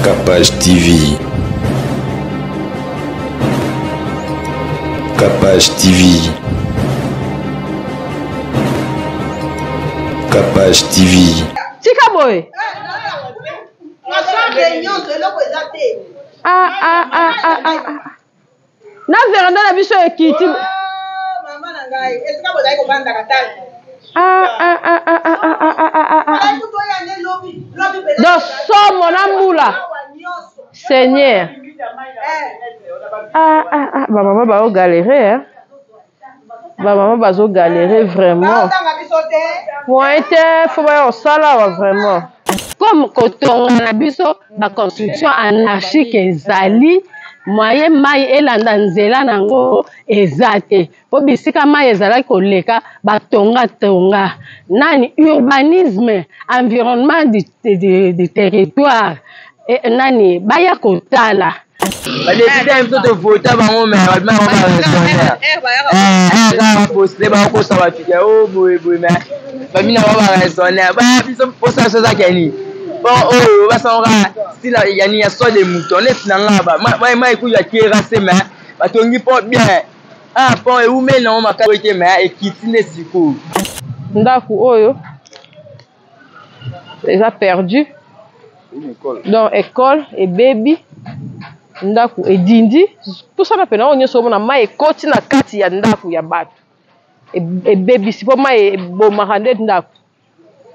Capage TV. Capage TV. Capage TV. Tika boy. Na veranda na biso ekiti. Mama na ngai, esika bozali kobanda katali. Donc somo na mbula. Seigneur. Maman va galérer hein. Maman va galérer vraiment. Pointe faut voir ça là vraiment. Comme coton na biso la construction anarchique ezali moyen mai elanda nzela nango ezate po bisika mai ezala koleka batonga tonga nani urbanisme environnement du territoire nani baya kotala balekita mtoto vota bango me babima ba poster ba ko sawa fika o boy me babina ba raisonner ba biso posa ça kani bon oh basanga style yani ya so de mouton les nanga ba mai ku ya kera sema batongi po bien pon e ume na ma ka ete me ekitine siko ndaku oyo déjà perdu donc école et baby ndaku edindi tout ça na pena onyo so mona mai ekoti na kati ya ndaku ya bato e baby sipo mai boma ndaku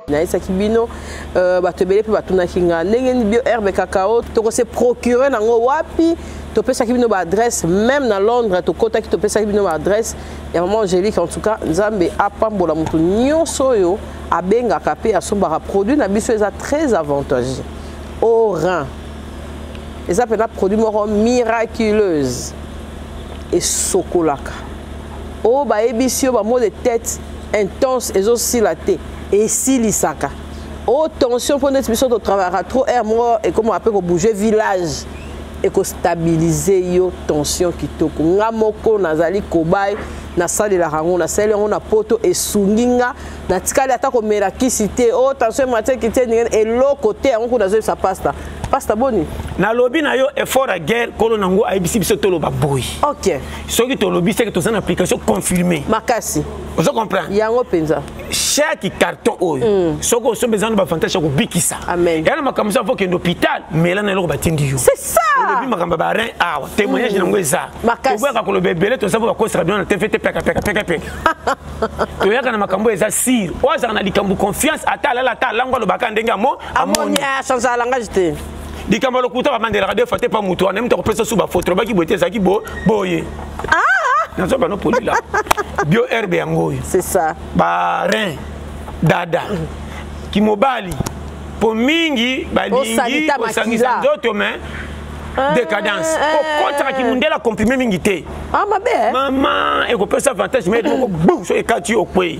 na isa kibino bato belé pe batuna kinga ndenge ni bio herbe cacao to ko se procurer nango wapi to pesa kibino ba adresse même na Londres to kota ki to pesa kibino ba adresse ya maman Angélique en tout cas nzambe apambola mutu nyonso yo abenga kapé asomba produit na biso eza très avantageux au rein et ça peut être produit miraculeuse et sokolaka o ba ebisio ba mot de tête intense et aussi la thé et si lisaka oh tension pour notre mission de travail trop air moi et comment après qu'on bouger village et qu'on stabiliser yo tension kitoko ngamoko nazali kobai na salle la rango na salle on a poto et sunginga na tikali ata ko merakisité oh tension matin qui tient et l'autre côté on ko nazo sa pasta boni na lobi na yo effort à guerre kolo nango IBC biso to loba boy OK ce qui to lobi c'est que to une application confirmée makasi vous comprenez yango penza chaque carton oyo soko so besoin ba fantastique ko bikisa amen yana makamisa faut que l'hôpital mais là na lo batindi yo c'est ça lobi makamba ba rein awa témoignage nango eza to bwa ko lo bebele to sabo ko sera bien na TVT peka to yaka na makambo eza sir oza na likambu confiance ata la lango lo bakande ndenge amo amonia change la langage te dikamba lo kuta ba mandela radio faté pas mutu on aime to pesa sous ba photo ba ki boté ça ki boye nazo ba no polila bio herbe yango c'est ça ba rein dada ki mobali po mingi ba lingi ko sangisa ndoto mais décadence au contraire qui mundela comprimé mingi te maman et ko pesa avantage mais ko bou so e kati o kwe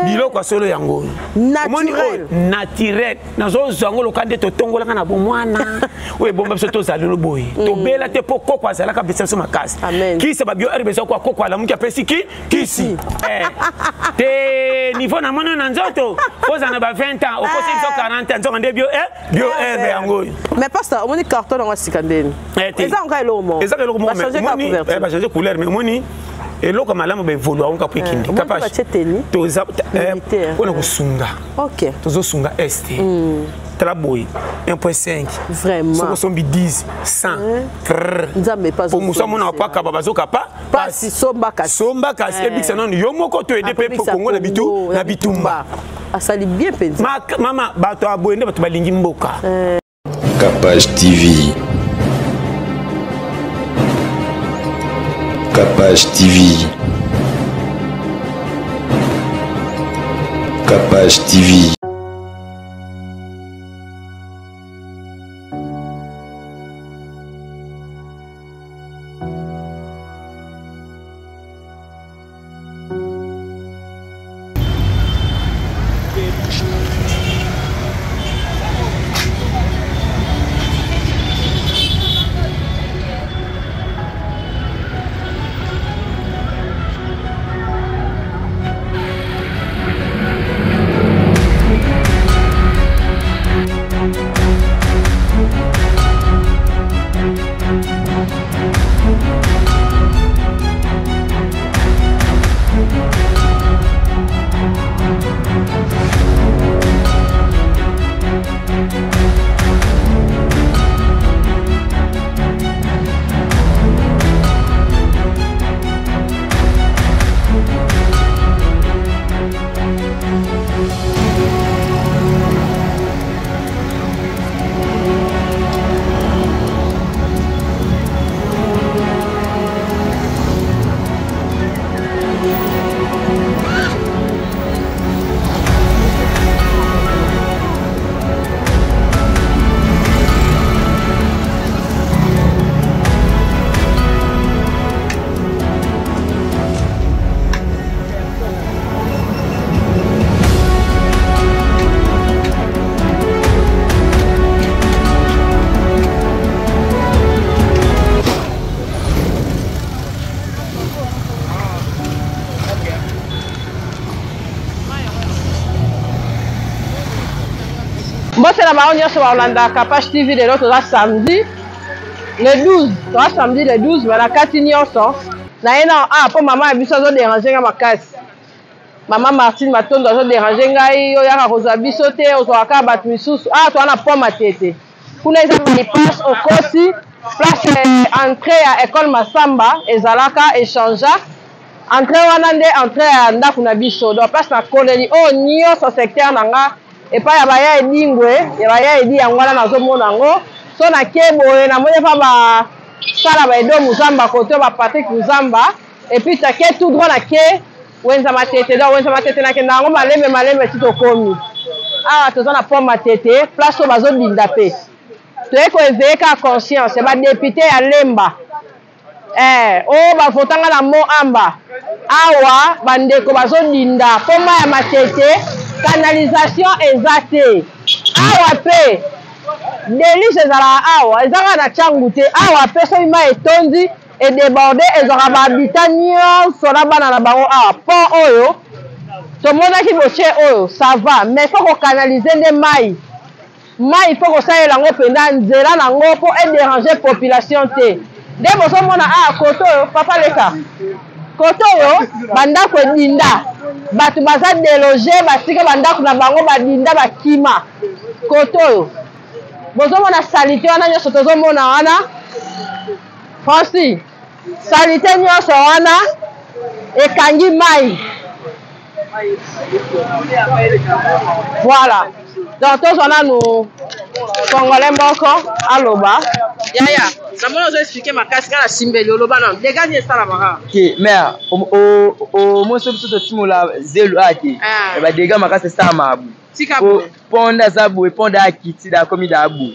biloko solo yango naturel nazo zango lokande to tongola kana bo mwana we bomba biso to zali no boy to bela te poko kwa zala ka besa so makasi ki se ba bio herbe so kwa kokwa la muki apesi kisi te niveau na mono na nzoto poza na ba 20 ans au possible so 40 ans nzonga nde bio herbe yango mais pasteur on dit carton na sikandeni eza ngai lo mo eza lo mo mais ba changer couleur mais moni et là comme malamu be volo on ka pekindi capable toza on ko sunga OK tozo sunga est traboy 1.5 vraiment soko sombi 10 100 nzambe pas pour musa mona pa ka bazoka pas si somba kasi ebikisa non yo moko to aider pe Congo na bitumba asali bien penza mama bato aboende bato balingi mboka Capage TV. Capage TV. Capage TV. na bango nyonso baolanda Kapage TV lelo toza samedi le 12 toza samedi le 12 mais na kati nyonso na ye na mpo mama ya biso azoderange nga makasi mama Martine Matondo azoderange ngai oyaka kozwa biso te ozwaka bato misusu toza na pont Matete kuna eza place okoti place entrée ya école Masamba ezalaka échange entrée wana nde entrée ya ndako na biso donc place na koleli oyo nyonso secteur na nga epai ya baya edingwe ya baya edi yango wana nazomona yango so nake boye namoni mpa basala baedo Muzamba kote bapatrick Muzamba epuis take tout droit nake wenza Matete donc wenza Matete nakenda yango malembe ti tokomi awa toza na pont Matete place oyo bazodinda mpe toye koeveye ka conscience badepute ya Lemba oyo bavotanga na mo amba awa bandeko bazodinda poma ya Matete canalisation eza te awa mpe deliche ezalaka awa ezaka na cangu te awa mpe soki mai etondi edeborde ezwaka bahabita nyonso na bana na bango awa pont oyo tomonaki boche oyo ça va mais fo kokanalize nde mai fo kosalela yango mpenza nzela nango mpo edéranger population te nde bozomona kote oyo papa leka kote oyo bandako edinda bato baza déloge basika bandako na bango badinda bakima kote oyo bozomona salite wana nyonso tozomona wana Francis salite nyonso wana ekangi mai voilà donc tozwa nanu congolais moko aloba yaya namoni ozoexplike makasi kaka na simbeli oloba nano degani esalamaka ke mare omoso biso tosimola zelo ake badega makasi esalama abu ponda aza boye ponda akiti da komi da abu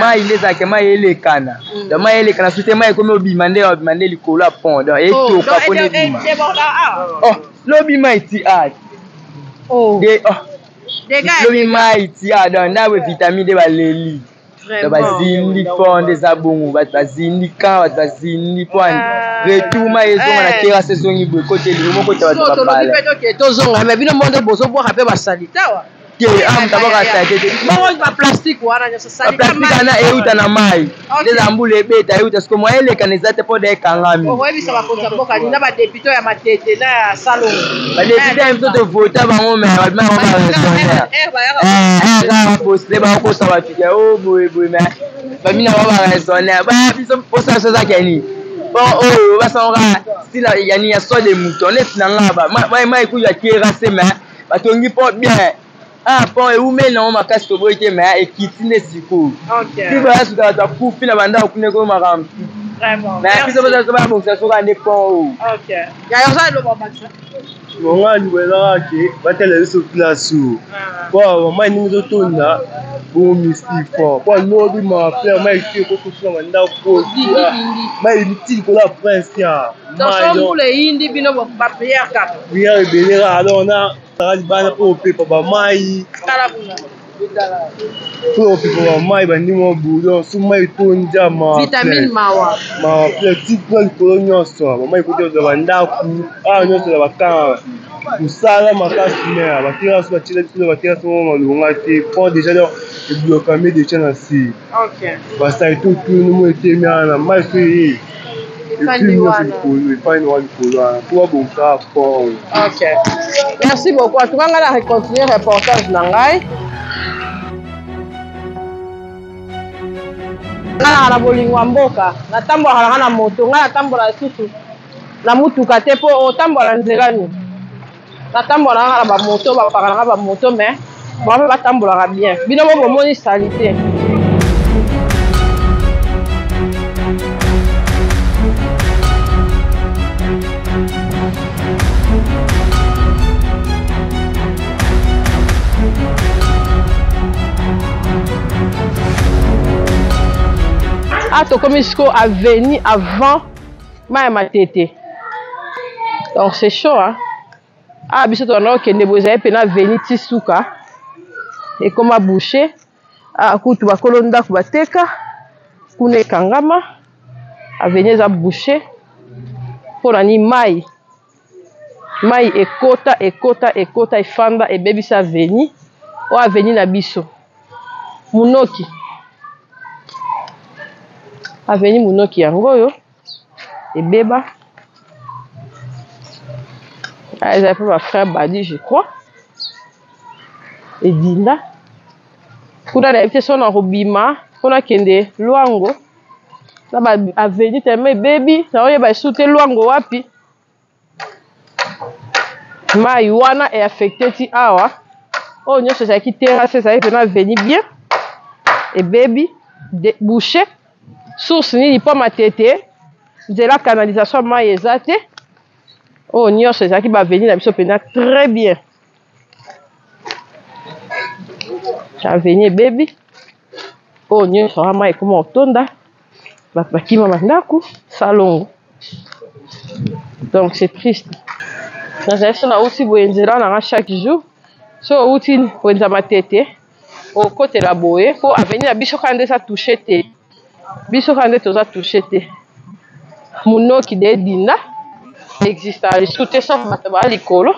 mai nde ezalaka mai elekana donc mai elekana so te mai ekomi obima nde likolo ya pont donc etoka mpona ebima lobi mai ti ate lobi mai ti donc ndabwe vitamine nde baleli donc bazindi pont nde eza bongo bato bazindi kan bato bazindi pwani retour mai ezonga na terase ezongi boye kote elingi mokota bato bapala tozonga me bino mo nde bozobwaka mpe basalite awa baplastique wana baplastique ana euta na mai ndeza mbula ebeta euta siko mwa elekana eza te mpo da ekangami oyebisa bakonzi ya mboka nina badepute ya Matete na ya Salongo badepute ya biso tovota bango me babima baresonnaire bakosa bafika o boyeboye me bamina ba baresonnaire biso mposa biso ezaka nini po oyo basangoka style yani ya so de mouton neti na ngaba mai kuya kerase me batongi mpo bien pont eumeli nango makasi toboyi te me ekiti nde sikoyo ti bayasuka bato akufi na bandako kuna ekoyo makambo mais biso boza babongisa soka nde pont oyo monga libola kake batala biso place oyo po mai ndenge ezotonda bongo mystique fort po lobi mafleur mai eti ekokosuna bandako mai miti likolo ya prince ya priere ebele kaka alors na saka libana mpo opepa bamai mpo opepa bamai bandimo boulon so mai etondi ya mafleur ti mpo likolo nyonso bamai ekoti ozwa bandako awa nyonso na bakanga mosala makasi mare baterase batiela biso baterase moko malonga te pont déjà donc eblokami déjà na se basali to tunumo etemi wana na mai so eye epui nyonso likolo epani wa likolo wana po babongisa pont. Merci beaucoup. En tout cas, on va continuer le reportage na ngai. Na bolingo mboka, na tambola na moto, na tambola susu. Na mutuka te po o tambola nzela ni. Na tambola na ba moto, ba pakala ba moto mais ba tambola bien. Bino mo moni salité. Comme il a venu avant Matete. Donc c'est chaud, hein. Biso to na okende boza pena veni tisuka. Et comme a bouché, kutu bakolo ndako bateka, kune kangama, a veni za bouché. Pour ani mai. Mai ekota efanda e bebisa veni. O a veni na biso. Munoki. Avenue Munoki yango yo. Ebeba. Ah, ils avaient ma frère Badi, je crois. Et Dinda. Kuna na été son robima, kuna kende Luango. Na ba avenue tellement baby, na oye ba soute Luango wapi. Mai wana est affecté ti awa. Oh nyonso ça qui terrasse ça qui na venir bien. Et baby bouché. Source ni pas ma tete. De la canalisation mai ezate. Oh nyonso ça qui va venir na biso pena très bien. Avenue baby. Oh nyonso ama ekoma otonda. Bakima mandaku salongo. Donc c'est triste. Na aussi boenzera na chaque jour. So outi wenza matete. Au côté la boye pour avenir na biso kande ça toucher te. Biso kande toza toucher te. Munoki de Dinda existe à l'écoute ça mataba likolo.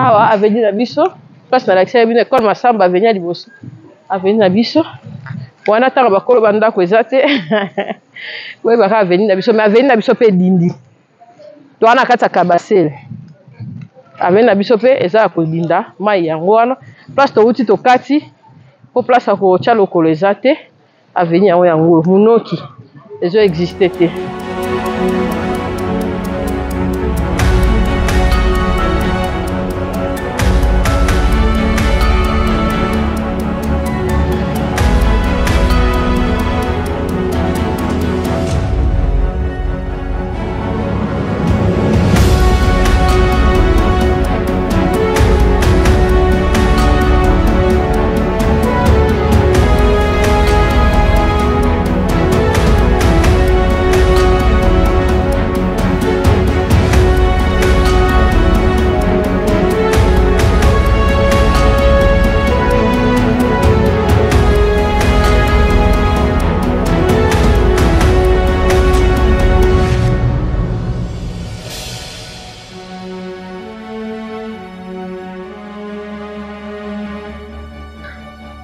Awa avenue na biso place na l'accès bino école Masamba avenue liboso avenue na biso wana tanga bakolo banda ko ezate we baka avenue na biso mais avenue na biso pe dindi to wana kata kabasele avenue na biso pe eza ko dinda mai yango wana place to uti to kati po place ko cha lokolo ezate avenue yango Munoki ezo exister te.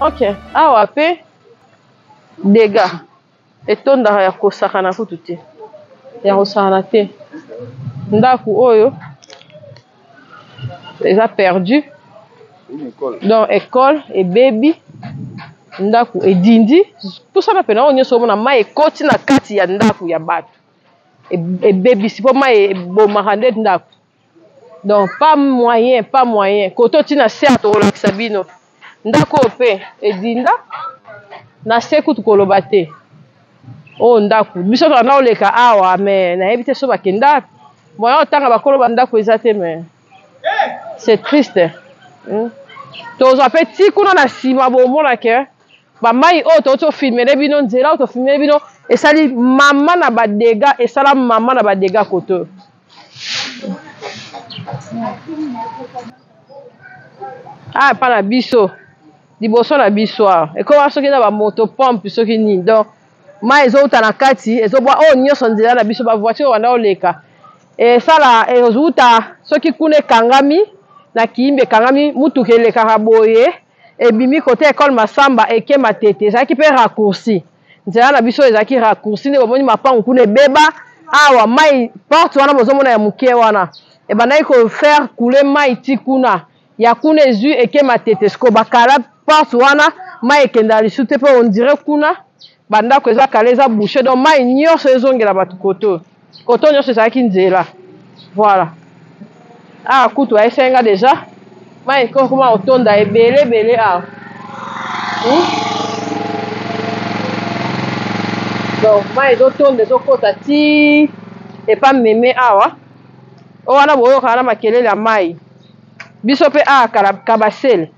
Ok, awa pe dégâts etondaka ya kosakana kutu te ya kosakana te ndaku oyo eza perdu donc école ebebi ndaku edindi pusana pena oyo nyonso omona mai ekoti na kati ya ndaku ya bato ebebisi mpo mai ebomaka nde ndaku donc pas moyen koto ntina se atolakisa bino ndako pe edinda na se kutu koloba te o ndako biso kana oleka awa mais nayebi te so bakenda moyen otanga bakoloba ndako eza te mais c'est triste tozwa pe ti kuna na nsima bomona ke bamai oyo touti ofilmele bino nzela oyo tofilmele bino esali mama na badega esala mama na badega koto pa na biso liboso na biso awa ekoma soki na bamoto pompe soki nini donc mai ezouta na kati ezobwa oyo nyonso nzela na biso bavoiture wanda oleka esala ezouta soki kuna ekangami na kiyimba ekangami mutuka elekaka boye ebimi kote école Masamba eke matete ezalaki mpe raccourci nzela na biso ezalaki raccourci nde bomoni mapango kuna ebeba awa mai porte wana bozomona ya moke wana ebandaki kofaire coule mai ti kuna ya kuna ezwi eke matete siko bakala porte wana mai ekenda lisu te mpe ondire kuna bandako eza kala eza bouché donc mai nyonso ezongela bato koto nyonso ezalaki nzela voilà awa kutu aesenga deja mai kokoma otonda ebele awa donc mai ezotonda ezokota ti epa meme awa oyo wana boyokana na makelele ya mai biso mpe awa kabasele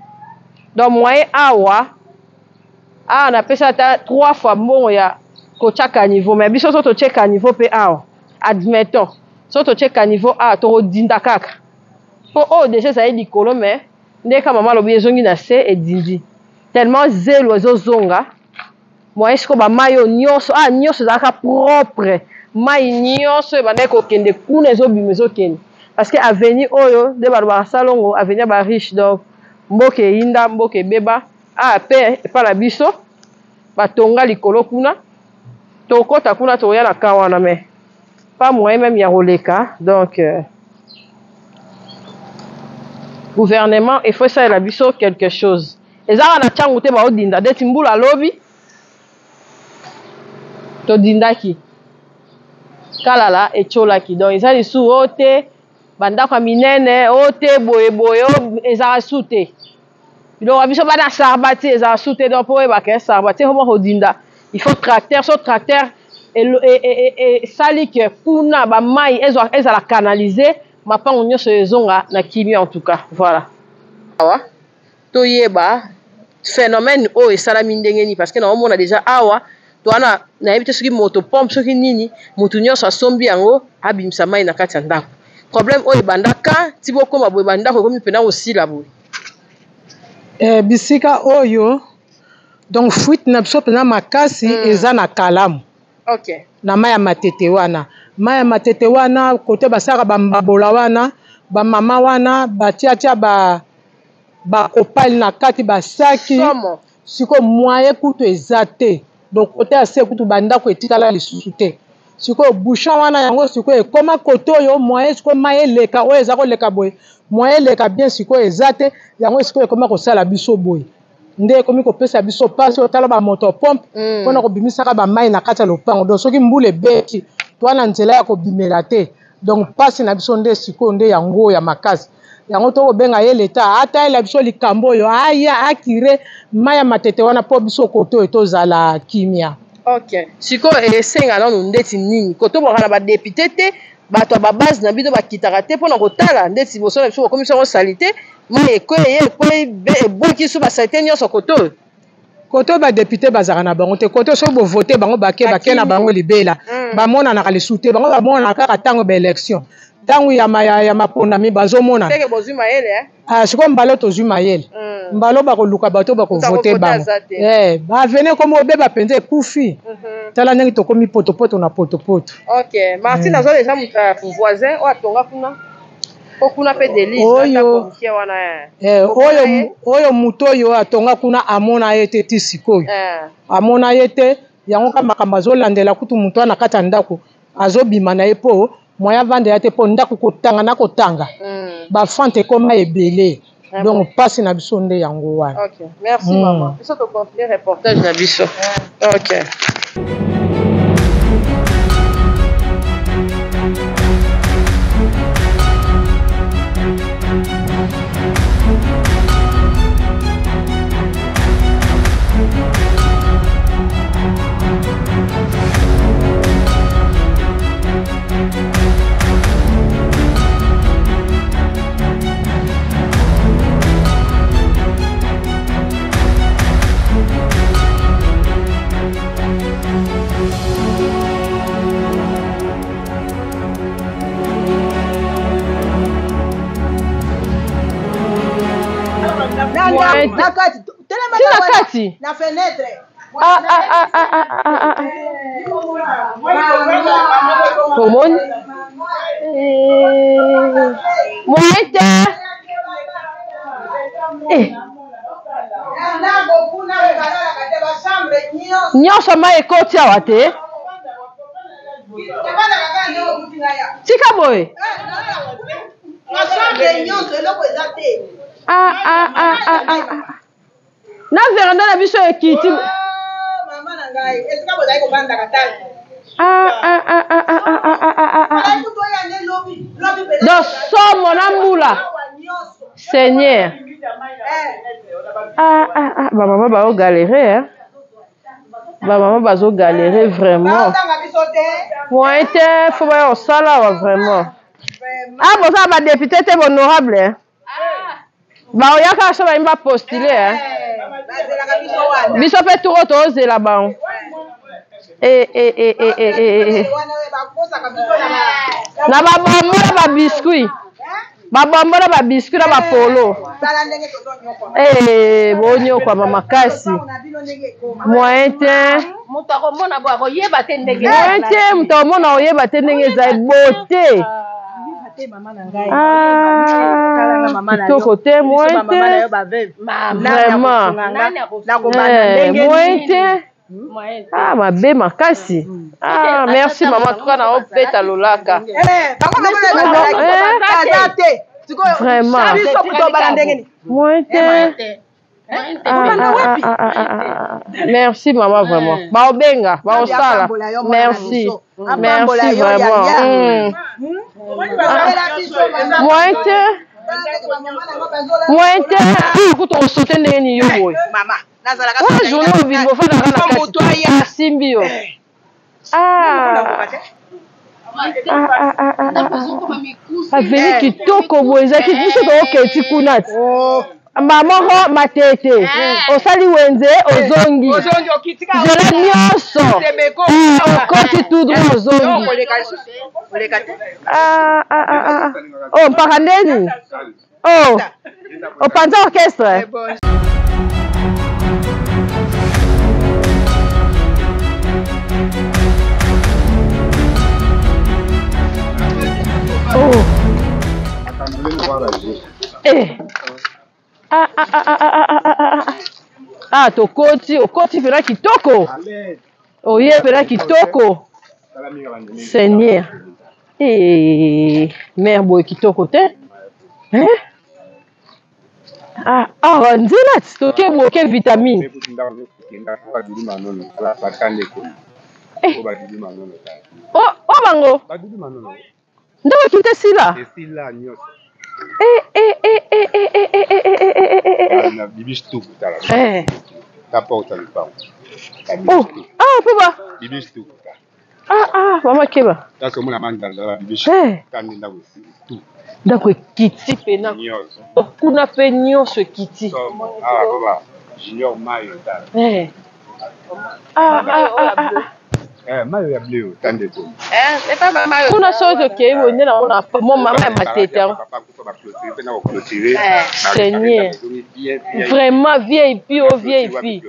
donc moyen awa napesa ata 3 fois mbongo ya kotiaka niveau mais biso so totieka niveau mpe awa admettons so totieka niveau awa tokodinda kaka oh déjà ça est likolo mais dès que maman lobi ezongi na se et dindi tellement zelo ezozonga moi est-ce que ba mayo nyonso nyonso zaka propre mai nyonso bande ko kende kuna ezobima ezokende parce que avenir oyo de ba salongo avenir ba riche donc mboke inda mboke beba pe pa la biso batonga likolo kuna tokota kuna toya na kawana mais pas moyen même ya roleka donc gouvernement il faut ça la biso quelque chose ezaka na changu te ba odinda deti mbula lobi to dindaki kalala echolaki donc ezali su ote bandako ya minene ote boye boye ezaka su te biloko biso bana sarbati ezaka su te donc po oyebaka sarbati homo kodinda il faut tracteur so tracteur esali ke kuna bamai ezala canaliser mapango nyonso ezonga na kimi en tout cas voilà awa toyeba phénomène oyo esalami ndenge nini parce que naomona déjà awa towana nayebi te soki moto pompe soki nini motu nyonso asombi yango abimisa mai na kati ya ndako problème oyo ebandaka ti bokoma boye bandako ekomi mpena kosila boye bisika oyo donc fuite na biso mpena makasi eza na kalamu okay. na mai ya matete wana mai ya matete wana kote basalaka bambabola wana bamama wana batiatia bakopali na kati basaki sikoyo mwaye kutu eza te donc kote ya se kutu bandako etikala lisusu te sikoyo bouchon wana yango sikoyo ekoma kote oyo mwaye sikoyo mai eleka oyo eza koleka boye mwaye eleka bien sikoyo eza te yango sikoyo ekoma kosala biso boye nde ekomi kopesa biso pasi otala bamoto pompe mpona kobimisaka bamai na kati ya lopango donc soki mbula ebeti towana nzela ya kobimela te donc pasi na biso nde sikoyo nde yango ya makasi yango tokobenga ye leta atayela biso likambo oyo aya akire mai ya matete wana mpo biso koto oyo tozala kimia ok sikoyo esenga nano ndeti nini koto boka na badepute te bato ya babase na bino bakitaka te mpona kotala ndeti liboso na biso bokomisa yango sali te mai ekweye eboki so basalite nyonso koto oyo koto oyo badepute bazalaka na bango te koto soki bovote bango bake na bango libela bamonanaka lisu te bango bamonana kaka ntango baélection ntango ya mapondami bazomona sikoyo mbala tozwi mayele mbala bakoluka bato bakovote bango bavene komi obeba mpenza ekufi tala ndenge tokomi potopoto na potopoto ok martin azo deja voisin oyo atonga kuna okuna pe oyo moto oyo atonga kuna amona ye te ti sikoyo amona ye te yango ka makambo azolandela kutu moto wana kati ya ndako azobima na ye mpo moya vanda ya te mpo ndako kotanga na kotanga bafante ekoma ebele donc mpasi na biso nde yango wana merci mama biso tocontinue reportage na biso ok nakati na fenêtre komoni moete nyonso mai ekoti awa te tika boye na veranda na biso ekiti donc somo na mbula seigneur bamama bazogalere bamama bazogalere vraiment moyen te fo baya kosala awa vraiment bozala badepute te bohonorable baoyaka so bayimba postule biso mpe turo tozela bango na babamula babiskuit Babamba na ba biscuit na ba polo. Eh, bonyo kwa mama kasi. Mointe. Mutomona bwa ko yeba te ndenge. Mointe mutomona oyeba te ndenge za beauté. Kitoko te mointe. Vraiment. Mointe. Ah, mabe makasi. Ah, merci maman tuka na opeta lolaka. Vraiment. Mointe. Merci maman vraiment. Baobenga, baosala. Merci. Merci vraiment. Mointe. Mointe. Kuto sote ndenge ni yo boy. Mama. Ouais, journée au vivre, faut la Simbio. Aveni kitoko boza kibiso to oketi kunati. Mama ho matete. Osali wenze ozongi. Zela nyonso. Okoti tout droit ozongi. Oh, mpakandeni. Oh. Opanza orchestre. Oh. Eh. Okoti pena kitoko. Oye pena kitoko. Seigneur. Eh, mère boy kitoko te. Hein? Nzela stoke boke vitamine. Oh bango. Ndako kite sila. Mama keba. Ndako kiti pena. Kuna pe nyonso kiti. Junior Mayo. Mayo ya bleu tande ko. C'est pas Mayo. Kuna chose ke wonde na ona mon maman ya matete. Seigneur. Vraiment VIP au VIP.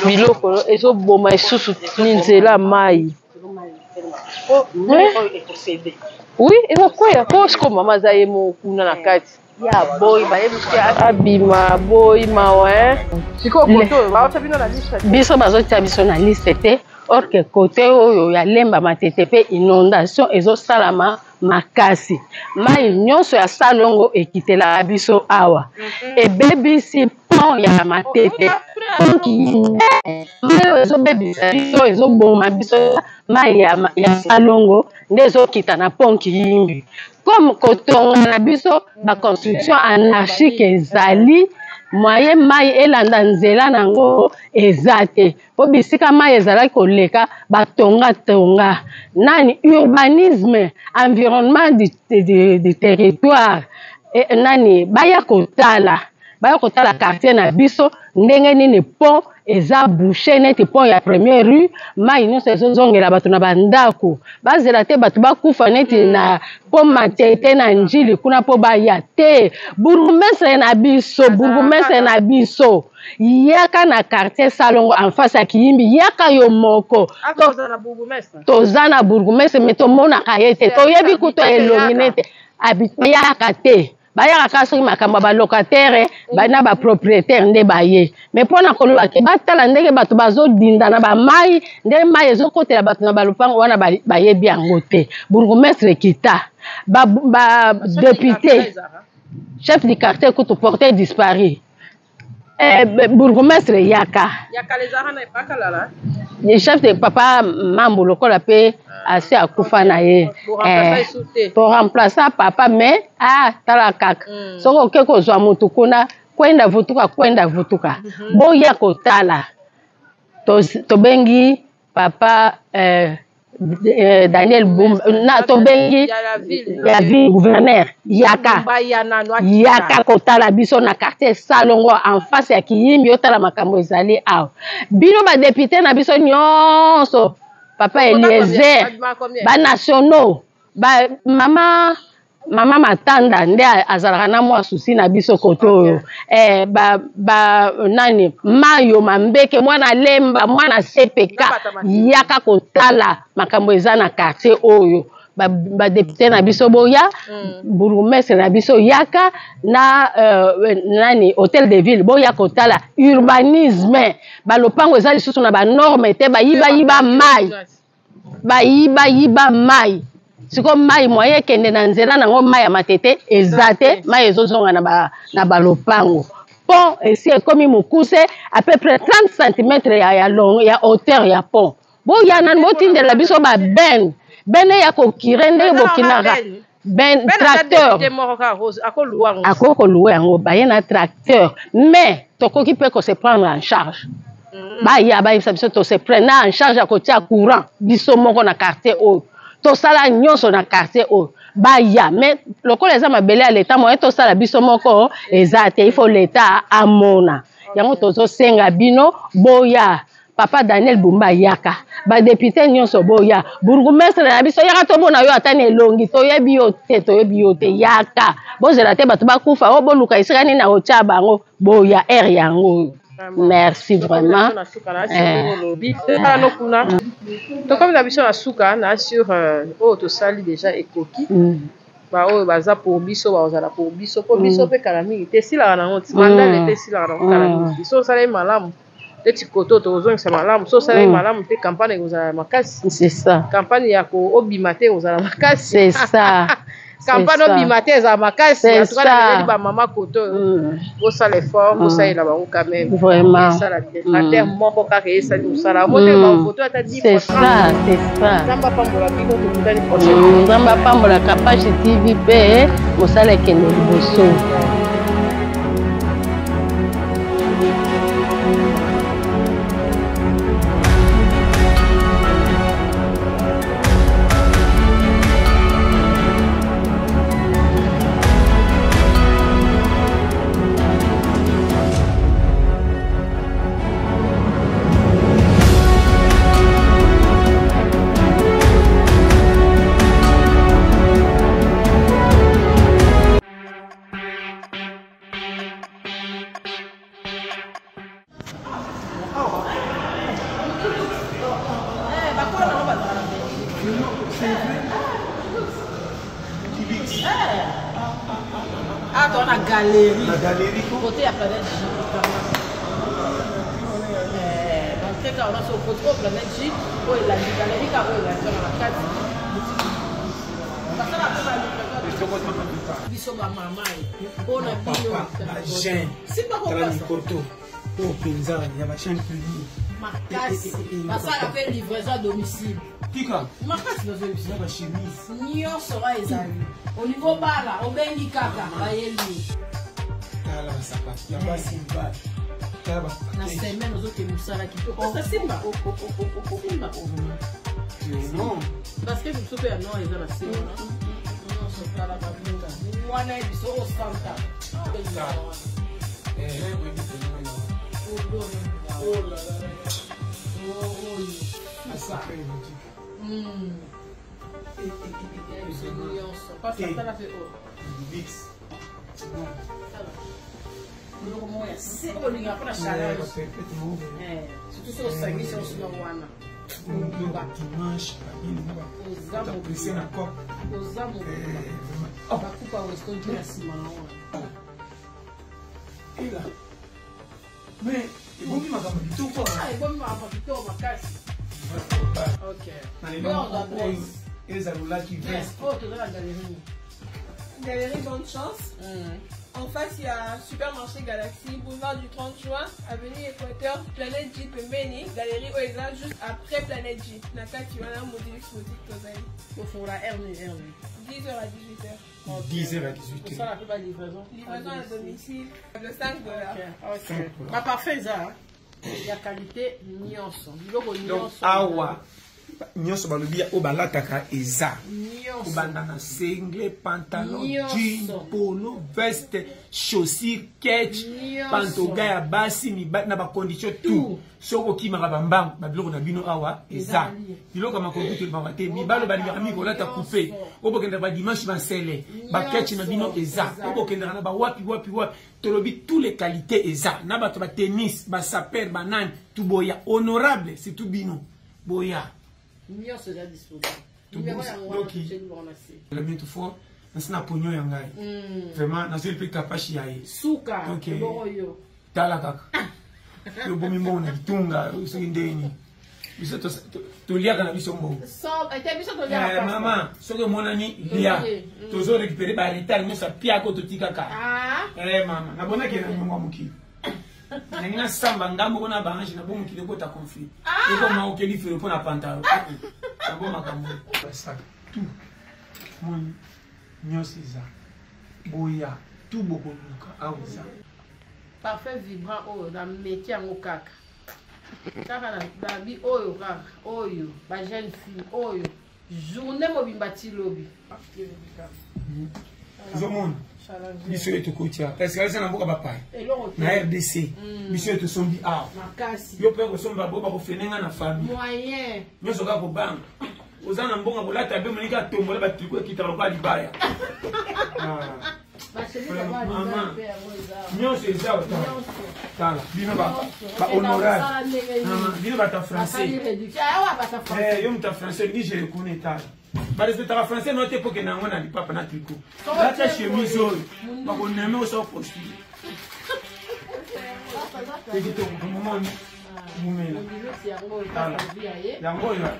Biloko ezo boma isusu ninzela mai. Oui, ezo koya ko sko mama za yemo kuna na kati. Ya boy ba yebuki abima boy mawe. Siko koto ba sabino na liste. Biso bazoti biso na liste te. Or que côté oyo ya lemba matete pe inondation ezo salama makasi. Mai nyonso ya salongo ekitela biso awa. E baby si pon ya matete. Mai ezo baby biso ezo boma biso mai ya salongo ndezo kita na pon kiyimbi. Comme kotonga na biso ba construction anarchique ezali moyen mai elanda nzela nango ezate po bisika mai ezala koleka batonga tonga nani urbanisme environnement du territoire nani baya kotala quartier na biso ndenge nini pont eza bouché neti pont ya première rue mai nyonso ezozongela bato na bandako bazela te bato bakufa neti na po matete na njili kuna po baya te bourgmestre na biso yaka na quartier salongo en face ya kiyimbi yaka yo moko toza na bourgmestre me tomonaka ye te toyebi kuto elongi nete habite yaka te bayaka kasi makambo ba locataire bana ba propriétaire nde baye mais pona koloba ke batala ndenge bato bazodinda na ba mai nde mai ezokotela bato na balupango wana bayebi yango te bourgmestre kita ba député chef du quartier kutu porté disparu bourgmestre yaka les arana epakalala le chef de papa mambo lokola pe assez akufa na ye pour remplacer papa mais tala kaka soko ke ko zwa mutu kuna kwenda vutuka boya kotala to bengi papa Daniel Boum na to bengi ya ville gouverneur yaka kotala biso na quartier salongo en face ya kiyimbi otala makambo ezali aw bino ba député na biso nyonso papa Eliezer, ba nationaux, ba mama Matanda nde azalaka na mwa susi na biso koto ba nani Mayo Mambeke mwana Lemba mwana CPK yaka kotala makambo eza na quartier oyo ba député na biso boya bourgmestre na biso yaka na nani hôtel de ville boya kotala urbanisme ba lopango eza lisusu na ba norme te ba yiba mai siko mai moye kende na nzela nango mai ya matete ezate mai ezozonga na balopango pont esi ekomi mokuse à peu près 30 cm ya hauteur ya pont boya nani botindela biso ba bene ya kokire ndenge bokinaka ben tracteur akoko louer yango baye na tracteur mais tokoki pe ko se prendre en charge baya bayebisa biso to se prendre en charge ya kotia courant biso moko na quartier oyo tosala nyonso na quartier oyo baya mais lokola eza mabele ya leta moye tosala biso moko eza te il faut leta amona yango tozosenga bino boya papa Daniel Bumba yaka ba député nyonso boya bourgmestre na biso yaka tomona yo atane elongi toyebi yo te yaka bozela te bato bakufa o boluka esika nini na otia bango boya yango. Merci vraiment. Donc comme d'habitude na suka na sur to sali déjà ekoki ba o baza pour biso ba ozala pour biso pe kala mingi te sila na ngoti mandale te sila na kala mingi so sala malamu te tikoto to ozongisa malamu so sala malamu te campagne ozala makasi c'est ça campagne ya ko obimate ozala makasi c'est ça campagne obimate eza makasi en tout cas les ba mama koto au sala effort au sala la bango quand même vraiment sala la terre moko kaka esa ni sala mote ba photo ata 10 c'est ça namba pambola biko to mutani prochaine namba pambola Kapage TV pe mosala kende liboso. Ah, dans la galerie. La galerie. Côté à Planète J. Donc, quand on a ce côté au Planète J, la galerie, quand on est dans la carte. Biso ba mama on a bino la gêne c'est pas pourquoi ça porto au paysan il y a machin qui makasi basala pe livraison à domicile tika makasi dans domicile ba chemise nyonso ba ezali au niveau bala obengi kaka bayeli kala sapatu ya basi ba kala na semaine aux autres musala qui peut ça simba simba non parce que vous soupez non ils ont la simba Sala babunga mwana ebiso osanta mais il faut me mettre tout quoi il faut me mettre tout makasi OK ils ont là qui vient la galerie bonne chance en face il y a supermarché Galaxy boulevard du 30 juin avenue Équateur Planète J Pembeni galerie Oeza juste après Planète J nakati wana modulix boutique tozali pour la RN 10h à 18h 10h à 18h ça la fait pas livraison à domicile le $5 OK ma parfait ça il y a qualité nyonso biloko nyonso awa nyonso balobia o balataka eza obanda na single pantalon jean polo veste chaussure ketch pantoga ya basi na bacondition tout soko okimaka bambangu babiloko na bino awa eza biloko makokutu libanga te mibalo balingaka mingi kolata coupe obokendaka badimanche bansele baketch na bino eza obokendaka na bawapi tolobi tous les qualités eza na bato batennis basaper banani tout boya honorable c'est tout bino boya Mio c'est déjà disponible. La bientôt fort, na ponyo ya ngai. Vraiment na zeli pika pashi yae. Suka. Boyo. Tala kaka. Yo bomi mbona bitunga usindeni. Biso to liaka na biso mbo. So, ete biso to liaka. Mama, soke mona ni lia. Tozo récupérer ba retard mais ça pia ko to tikaka. Mama, na bona ke na nyongwa muki. Nina samba ngambo kona banji na bomu kileko ta conflit. Eko ma okeli fero pona pantalo. Sabo makambo. Ça tout. Mon nyosiza. Boya tout boko luka awuza. Parfait vibrant oyo na métier ngo kaka. Kaka na bi oyo kaka. Oyo ba jeune fille oyo. Journée mobimba ti lobi. Zomon. Biso eto kotia parce que ça na boka bapa na RDC biso eto sombi a yo pe ko somba boba ko fenenga na famille moyen nyoso ka ko bang ozana mbonga bolata be monika tombola batiko ekita ba libaya nyoso eza tala bino ba honorable bino ba ta français yo mta français ni je le connais tala. Bah les états français n'ont pas que n'a pas papa na tricot. Là ta chemise oyo, ba ko neme o so posti. Et que to moment mumela. Yango ya.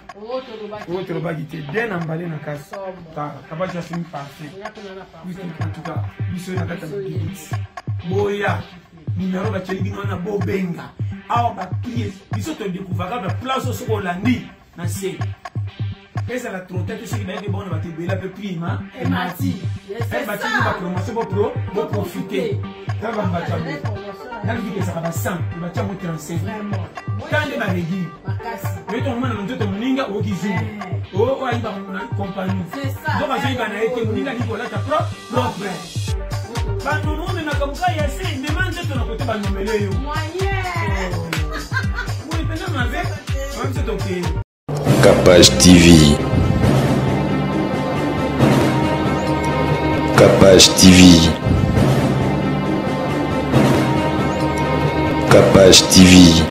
Autre ba gite bien emballé na casse. Ta ba ja fini parfait. Oui en tout cas, biso na kata boya. Numéro ba chelingi na bo benga. Awa ba pied, biso to découvrir ba place au Holandi na c'est. Pesa la trottette c'est que bon va te bela peu prima et mati. Elle va te dire promotion pour profiter. Ça va battre. Là il dit que ça va 100, il va te mettre 35. Quand il va réduire. Mais ton moment on te moninga au kizu. Oh il va mon compagnie. C'est ça. Donc je vais na été moninga Nicolas ta propre. Ba nous on na kamuka ya c'est mais mange ton côté ba nomele yo. Moyen. Oui, pendant ma vie, même c'est OK. Capage TV. Capage TV. Capage TV.